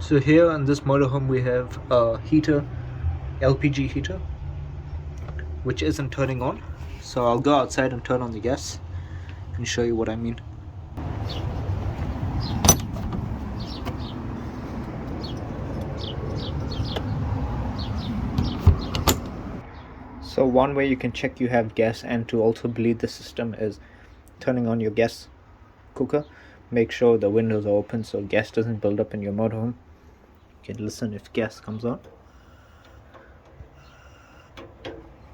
So here on this motorhome we have a heater, LPG heater, which isn't turning on. So I'll go outside and turn on the gas and show you what I mean. So one way you can check you have gas and to also bleed the system is turning on your gas cooker. Make sure the windows are open so gas doesn't build up in your motorhome. You can listen if gas comes on.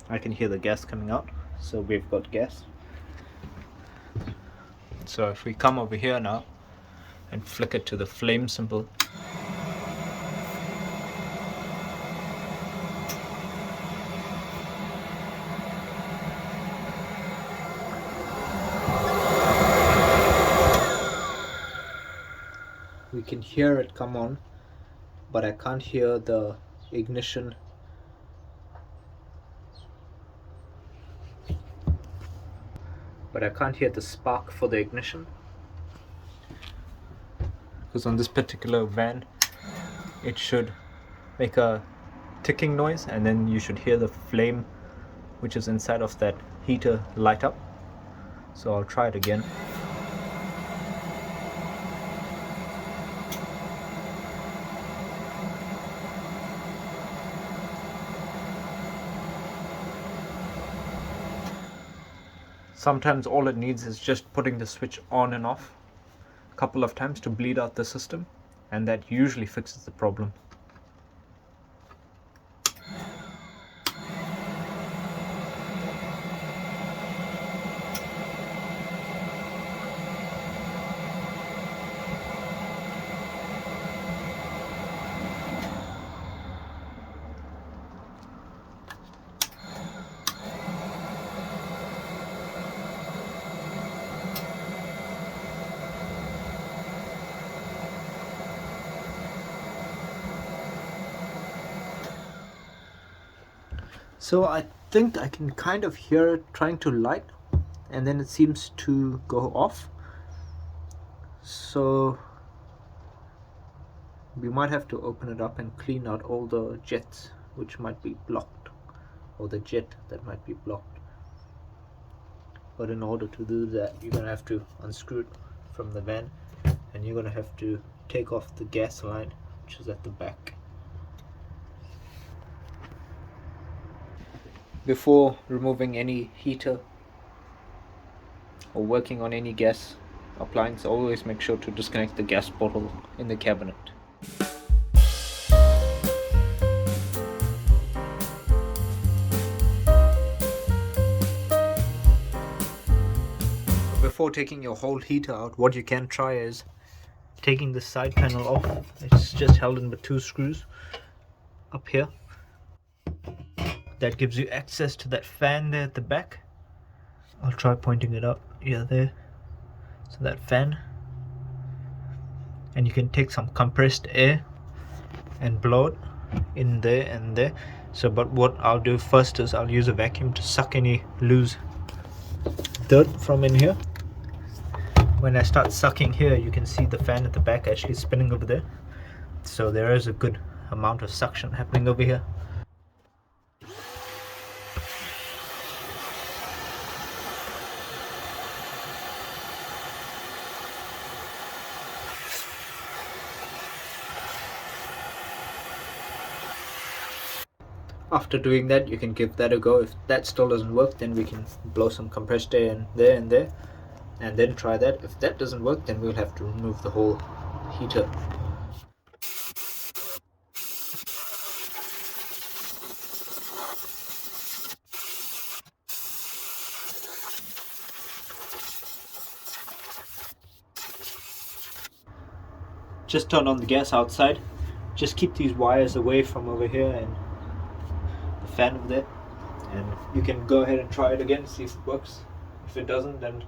I can hear the gas coming out, so we've got gas. So if we come over here now and flick it to the flame symbol, we can hear it come on, but I can't hear the ignition. But I can't hear the spark for the ignition, because on this particular van it should make a ticking noise and then you should hear the flame which is inside of that heater light up. So I'll try it again. Sometimes all it needs is just putting the switch on and off a couple of times to bleed out the system, and that usually fixes the problem. So I think I can kind of hear it trying to light, and then it seems to go off. So we might have to open it up and clean out all the jets which might be blocked, or the jet that might be blocked. But in order to do that, you're gonna have to unscrew it from the van, and you're gonna have to take off the gas line which is at the back. Before removing any heater or working on any gas appliance, always make sure to disconnect the gas bottle in the cabinet. Before taking your whole heater out, what you can try is taking the side panel off. It's just held in with two screws up here. That gives you access to that fan there at the back. I'll try pointing it up. Yeah, there. So that fan. And you can take some compressed air and blow it in there and there. So, but what I'll do first is I'll use a vacuum to suck any loose dirt from in here. When I start sucking here, you can see the fan at the back actually spinning over there. So there is a good amount of suction happening over here. After doing that, you can give that a go. If that still doesn't work, then we can blow some compressed air in there and there, and then try that. If that doesn't work, then we'll have to remove the whole heater. Just turn on the gas outside. Just keep these wires away from over here and the fan over there, and you can go ahead and try it again, see if it works. If it doesn't, then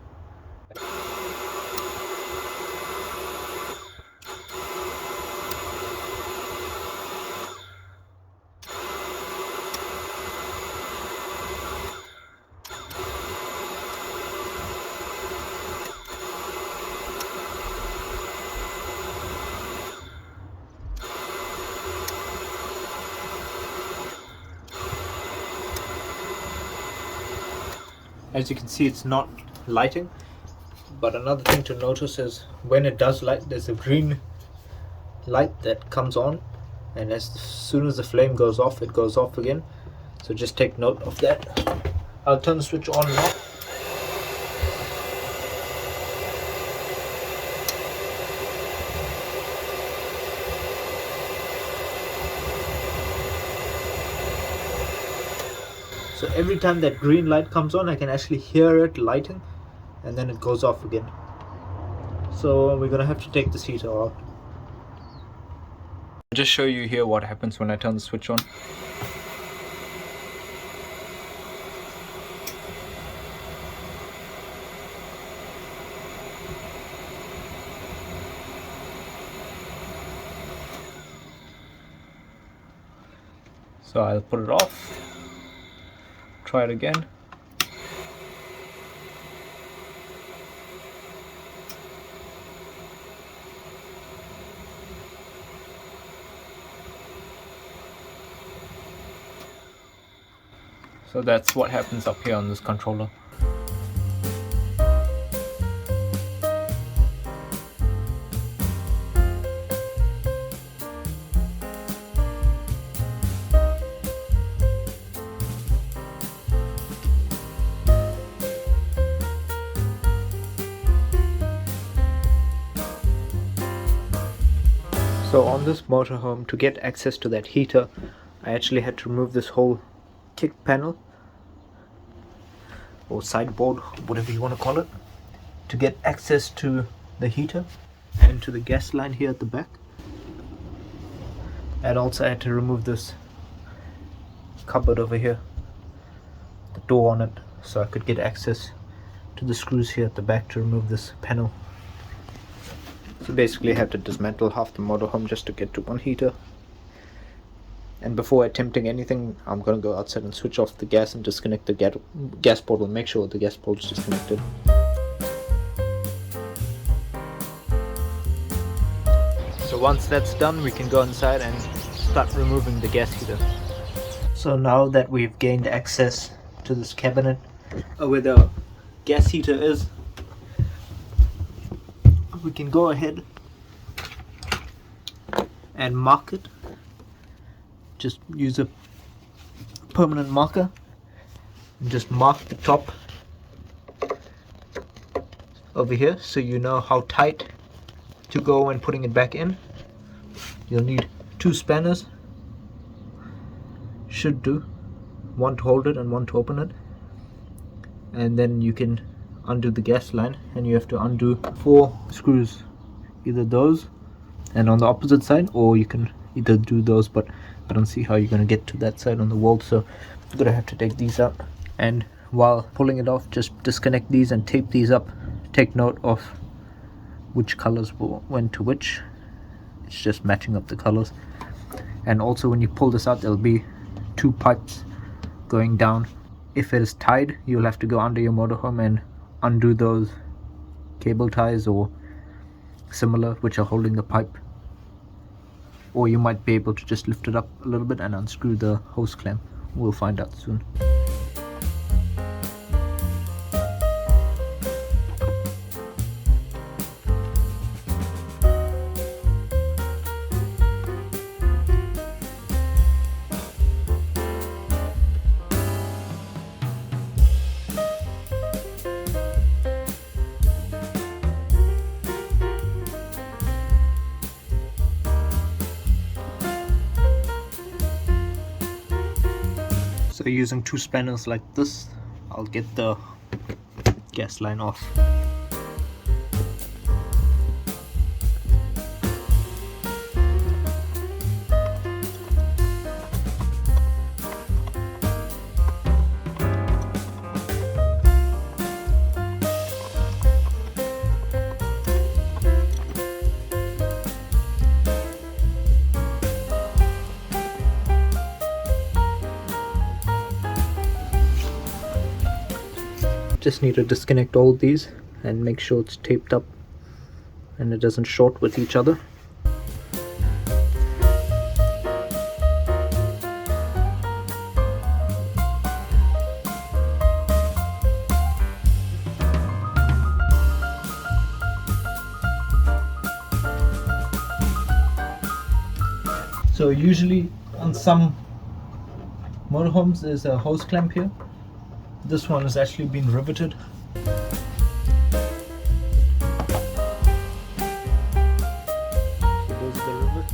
As you can see, it's not lighting. But another thing to notice is when it does light, there's a green light that comes on, and as soon as the flame goes off, it goes off again. So just take note of that. I'll turn the switch on now. So every time that green light comes on, I can actually hear it lighting, and then it goes off again. So we're gonna have to take this heater out. I'll just show you here what happens when I turn the switch on. So I'll put it off, try it again. So that's what happens up here on this controller. So on this motorhome, to get access to that heater, I actually had to remove this whole kick panel or sideboard, whatever you want to call it, to get access to the heater and to the gas line here at the back. And also I had to remove this cupboard over here, the door on it, so I could get access to the screws here at the back to remove this panel. So basically I have to dismantle half the motorhome just to get to one heater. And before attempting anything, I'm going to go outside and switch off the gas and disconnect the gas portal. Make sure the gas portal is disconnected. So once that's done, we can go inside and start removing the gas heater. So now that we've gained access to this cabinet where the gas heater is, we can go ahead and mark it. Just use a permanent marker and just mark the top over here so you know how tight to go when putting it back in. You'll need 2 spanners, should do, one to hold it and one to open it, and then you can undo the gas line, and you have to undo 4 screws, either those and on the opposite side, or you can either do those, but I don't see how you're going to get to that side on the wall, so you're going to have to take these out. And while pulling it off, just disconnect these and tape these up. Take note of which colors went to which. It's just matching up the colors. And also when you pull this out, there'll be 2 pipes going down. If it is tied, you'll have to go under your motorhome and undo those cable ties or similar which are holding the pipe, or you might be able to just lift it up a little bit and unscrew the hose clamp. We'll find out soon. So using 2 spanners like this, I'll get the gas line off. Just need to disconnect all these and make sure it's taped up and it doesn't short with each other. So usually on some motorhomes there's a hose clamp here. This one has actually been riveted. So those are the rivets.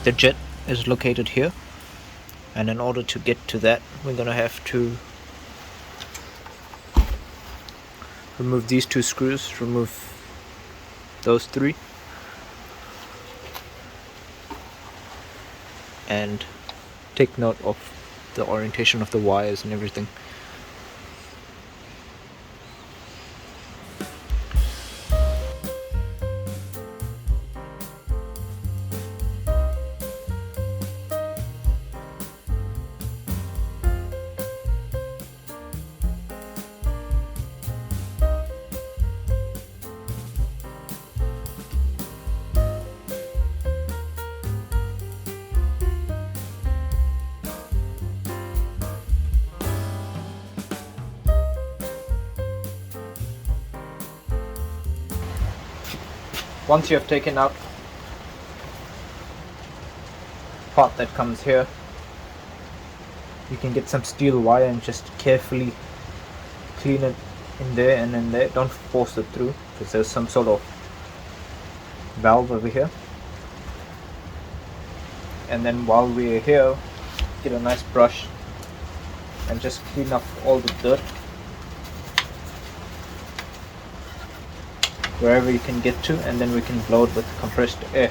The jet is located here, and in order to get to that we're gonna have to remove these two screws, remove those three, and take note of the orientation of the wires and everything. Once you have taken out part that comes here, you can get some steel wire and just carefully clean it in there and in there. Don't force it through because there's some sort of valve over here. And then while we're here, get a nice brush and just clean up all the dirt wherever you can get to, and then we can blow it with compressed air.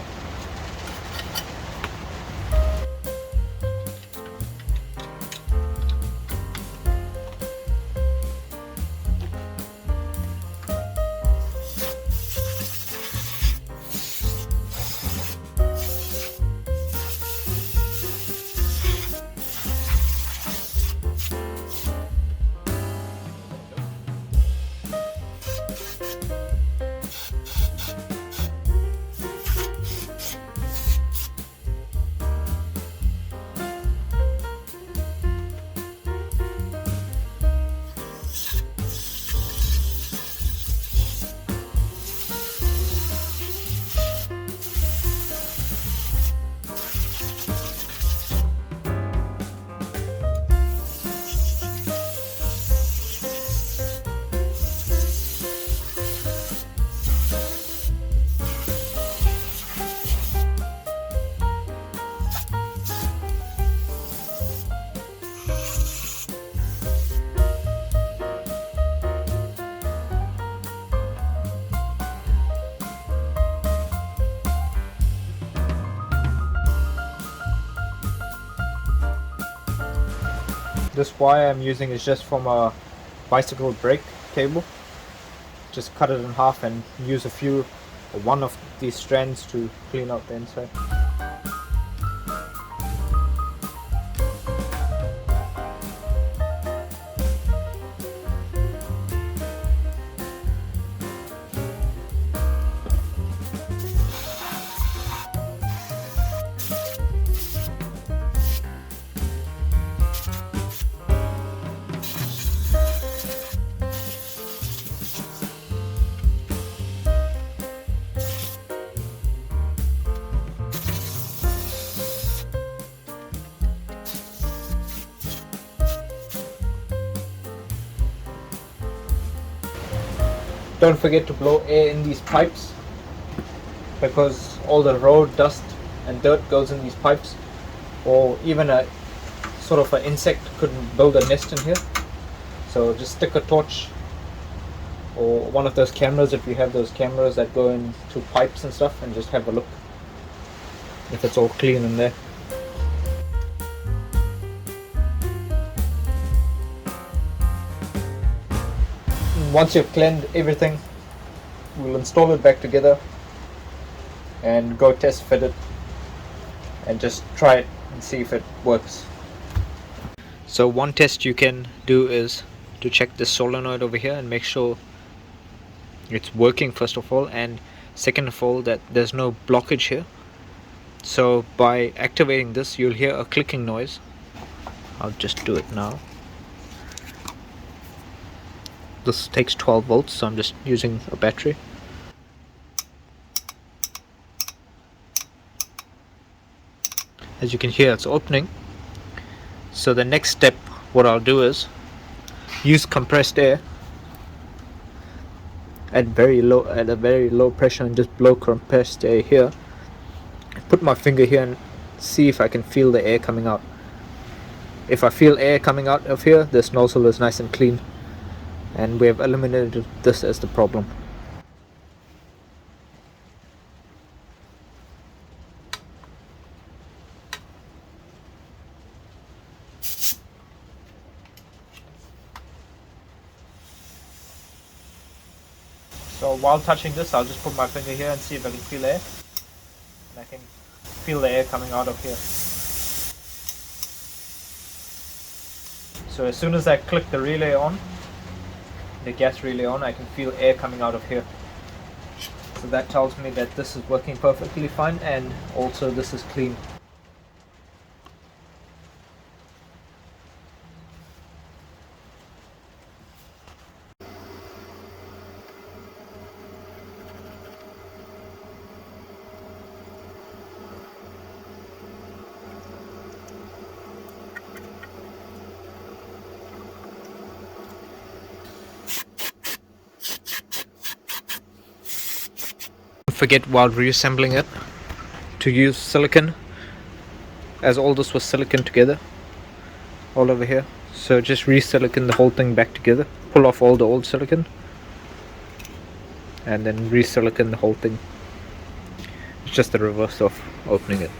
This wire I'm using is just from a bicycle brake cable. Just cut it in half and use one of these strands to clean out the inside. Don't forget to blow air in these pipes, because all the road dust and dirt goes in these pipes, or even a sort of an insect could build a nest in here. So just stick a torch or one of those cameras, if you have those cameras that go into pipes and stuff, and just have a look if it's all clean in there. And once you've cleaned everything, we'll install it back together and go test fit it and just try it and see if it works. So one test you can do is to check the solenoid over here and make sure it's working, first of all, and second of all that there's no blockage here. So by activating this, you'll hear a clicking noise. I'll just do it now. This takes 12 volts, so I'm just using a battery. As you can hear, it's opening. So the next step, what I'll do is use compressed air at a very low pressure, and just blow compressed air here. Put my finger here and see if I can feel the air coming out. If I feel air coming out of here, this nozzle is nice and clean, and we have eliminated this as the problem. So while touching this, I'll just put my finger here and see if I can feel air. And I can feel the air coming out of here. So as soon as I click the relay on, the gas relay on, I can feel air coming out of here. So that tells me that this is working perfectly fine, and also this is clean. Forget while reassembling it to use silicone, as all this was silicone together all over here. So just re-silicone the whole thing back together, pull off all the old silicone and then re-silicone the whole thing. It's just the reverse of opening it.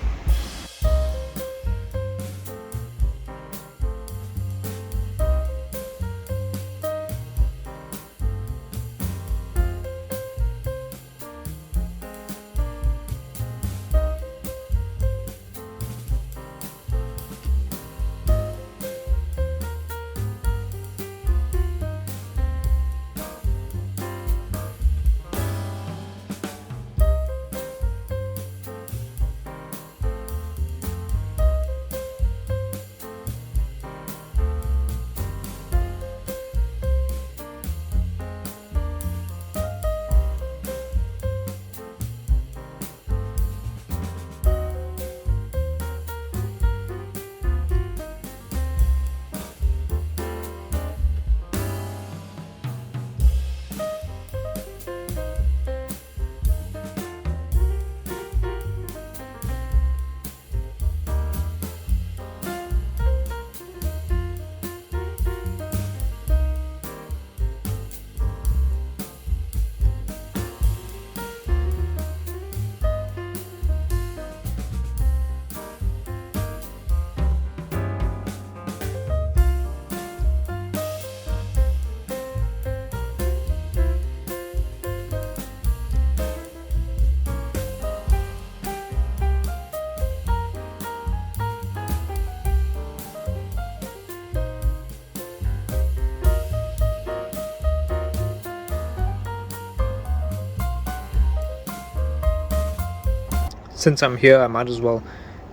Since I'm here, I might as well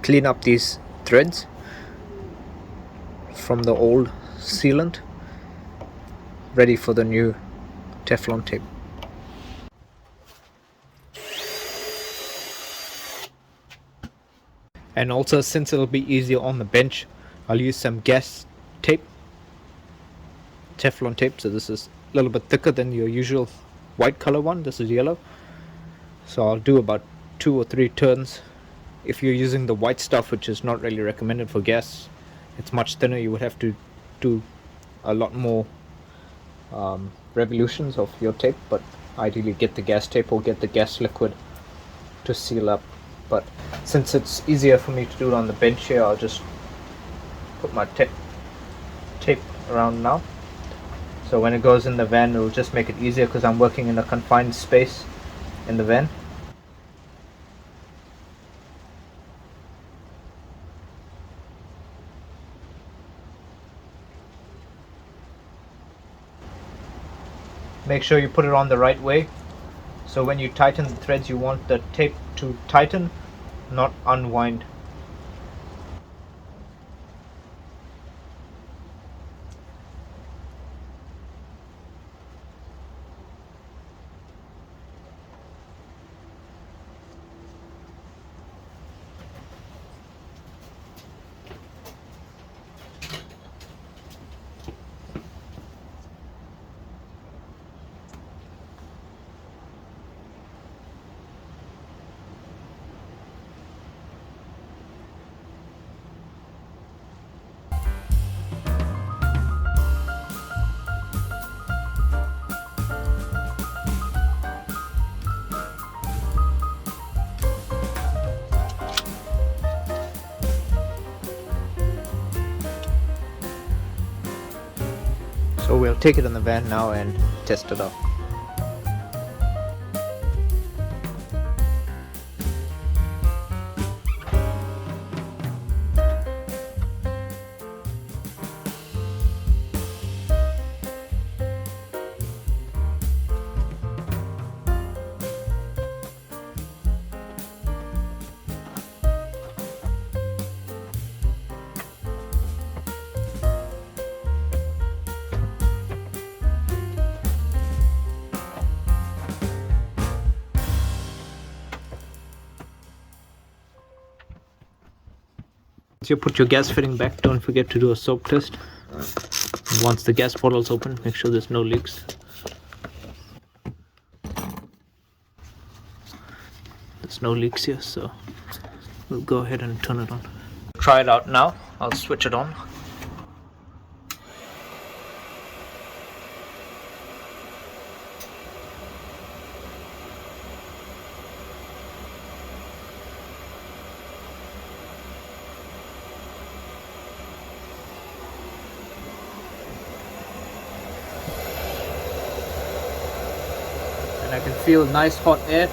clean up these threads from the old sealant, ready for the new Teflon tape. And also, since it'll be easier on the bench, I'll use some gas tape, Teflon tape. So this is a little bit thicker than your usual white color one. This is yellow, so I'll do about 2 or 3 turns. If you're using the white stuff, which is not really recommended for gas, it's much thinner, you would have to do a lot more revolutions of your tape, but ideally get the gas tape or get the gas liquid to seal up. But since it's easier for me to do it on the bench here, I'll just put my tape around now, so when it goes in the van it'll just make it easier, because I'm working in a confined space in the van. Make sure you put it on the right way, so when you tighten the threads you want the tape to tighten, not unwind. So we'll take it in the van now and test it out. Once you put your gas fitting back, don't forget to do a soap test. Once the gas bottle's open, make sure there's no leaks. There's no leaks here, so we'll go ahead and turn it on. Try it out now. I'll switch it on. And I can feel nice hot air.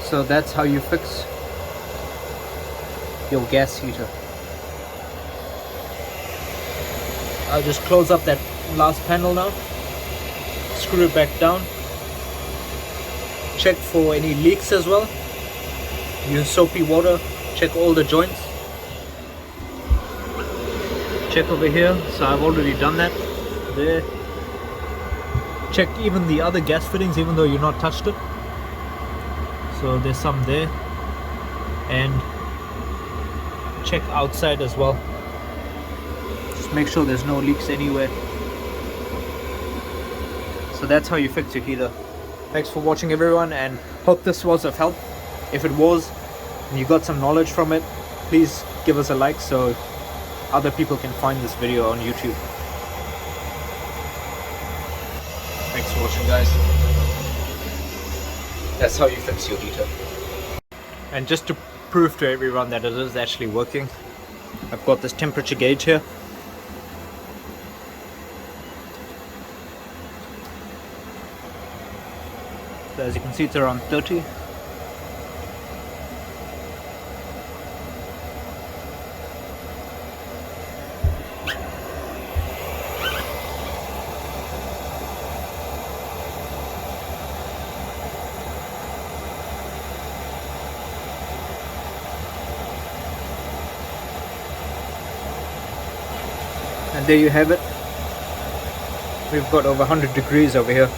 So that's how you fix your gas heater. I'll just close up that last panel now, screw it back down, check for any leaks as well, use soapy water, check all the joints, check over here. So I've already done that there. Check even the other gas fittings, even though you've not touched it. So there's some there, and check outside as well. Just make sure there's no leaks anywhere. So that's how you fix your heater. Thanks for watching everyone, and hope this was of help. If it was and you got some knowledge from it, please give us a like so other people can find this video on YouTube. Thanks for watching, guys. That's how you fix your heater. And just to prove to everyone that it is actually working, I've got this temperature gauge here. So as you can see, it's around 30. And there you have it. We've got over 100 degrees over here.